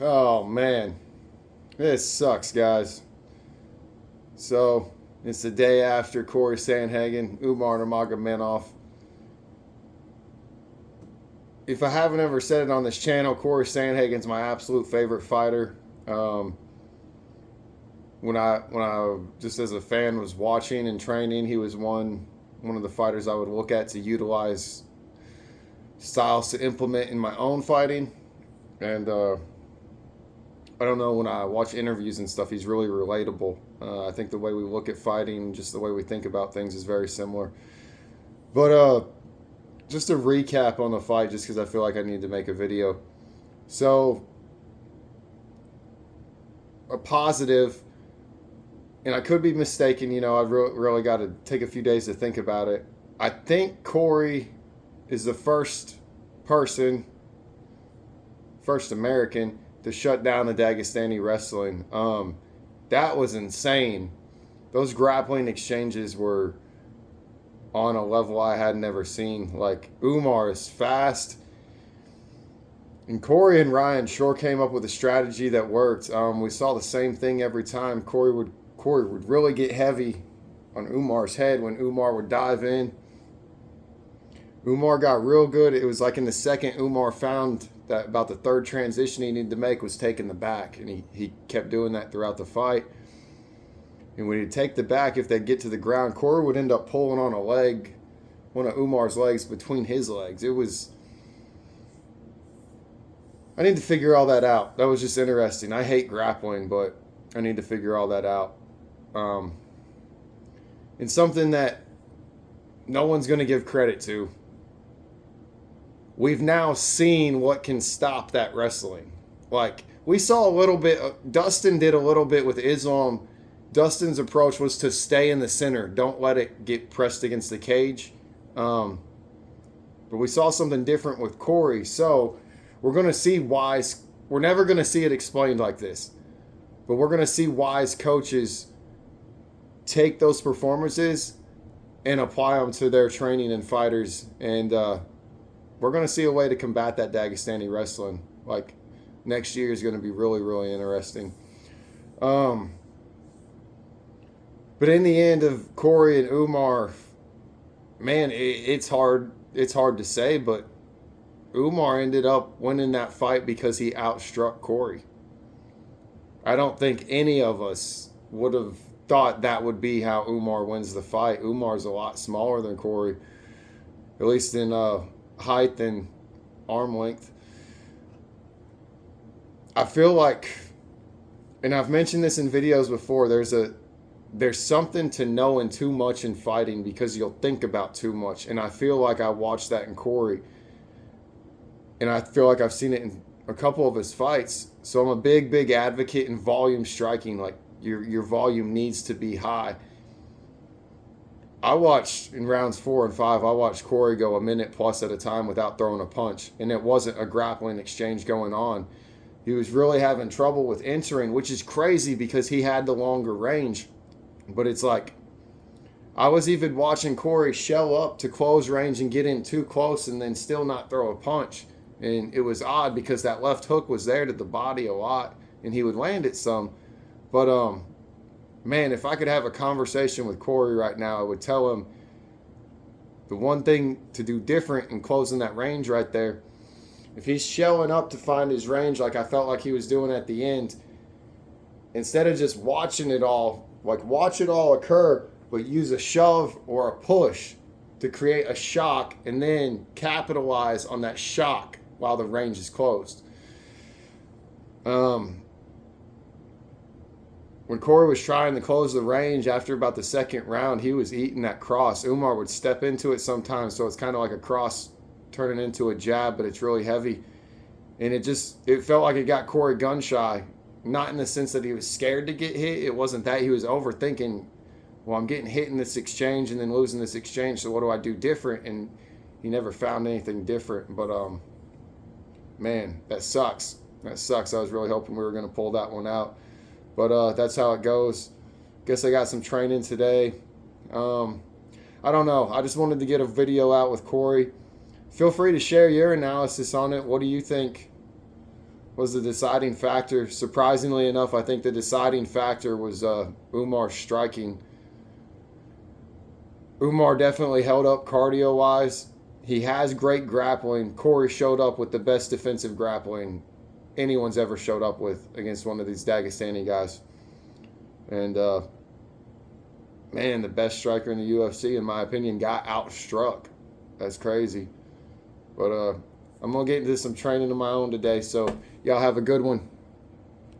Oh man, this sucks, guys. So it's the day after Cory Sandhagen, Umar Nurmagomedov. If I haven't ever said it on this channel, Cory Sandhagen's my absolute favorite fighter. Um, when I just as a fan was watching and training, he was one of the fighters I would look at to utilize styles to implement in my own fighting. And I don't know, when I watch interviews and stuff, he's really relatable. I think the way we look at fighting, just the way we think about things, is very similar. But just a recap on the fight, just because I feel like I need to make a video. So, a positive, and I could be mistaken, I've really got to take a few days to think about it. I think Cory is the first person, first American, to shut down the Dagestani wrestling. That was insane. Those grappling exchanges were on a level I had never seen. Like, Umar is fast, and Cory and Ryan sure came up with a strategy that worked. We saw the same thing every time. Cory would really get heavy on Umar's head when Umar would dive in. Umar got real good. It was like in the second Umar found that about the third transition he needed to make was taking the back, and he kept doing that throughout the fight. And when he'd take the back, if they'd get to the ground, Cory would end up pulling on a leg, one of Umar's legs, between his legs. I need to figure all that out. That was just interesting. I hate grappling, but I need to figure all that out. And something that no one's going to give credit to. We've now seen what can stop that wrestling. Like, we saw a little bit, Dustin did a little bit with Islam. Dustin's approach was to stay in the center. Don't let it get pressed against the cage. But we saw something different with Cory. So we're going to see wise. We're never going to see it explained like this. But we're going to see wise coaches take those performances and apply them to their training and fighters. And we're going to see a way to combat that Dagestani wrestling. Like, next year is going to be really, really interesting. But in the end of Cory and Umar, man, it's hard. It's hard to say, but Umar ended up winning that fight because he outstruck Cory. I don't think any of us would have thought that would be how Umar wins the fight. Umar's a lot smaller than Cory, at least in height and arm length. I feel like, and I've mentioned this in videos before, there's something to knowing too much in fighting because you'll think about too much. And I feel like I watched that in Cory. And I feel like I've seen it in a couple of his fights. So I'm a big, big advocate in volume striking. Like, your volume needs to be high. I watched in rounds 4 and 5, I watched Cory go a minute plus at a time without throwing a punch. And it wasn't a grappling exchange going on. He was really having trouble with entering, which is crazy because he had the longer range. But it's like, I was even watching Cory shell up to close range and get in too close and then still not throw a punch. And it was odd because that left hook was there to the body a lot and he would land it some. But, man, if I could have a conversation with Cory right now, I would tell him the one thing to do different in closing that range right there. If he's shelling up to find his range like I felt like he was doing at the end, instead of just watching it all, like watch it all occur, but use a shove or a push to create a shock and then capitalize on that shock while the range is closed. When Cory was trying to close the range after about the second round, he was eating that cross. Umar would step into it sometimes, so it's kind of like a cross turning into a jab, but it's really heavy. And it felt like it got Cory gun shy. Not in the sense that he was scared to get hit. It wasn't that. He was overthinking, well, I'm getting hit in this exchange and then losing this exchange, so what do I do different? And he never found anything different. But, man, that sucks. That sucks. I was really hoping we were going to pull that one out. But that's how it goes. Guess I got some training today. I don't know. I just wanted to get a video out with Cory. Feel free to share your analysis on it. What do you think was the deciding factor. Surprisingly enough, I think the deciding factor was Umar striking. Umar definitely held up cardio-wise. He has great grappling. Cory showed up with the best defensive grappling anyone's ever showed up with against one of these Dagestani guys. And, man, the best striker in the UFC, in my opinion, got outstruck. That's crazy. But I'm going to get into some training of my own today, so y'all have a good one.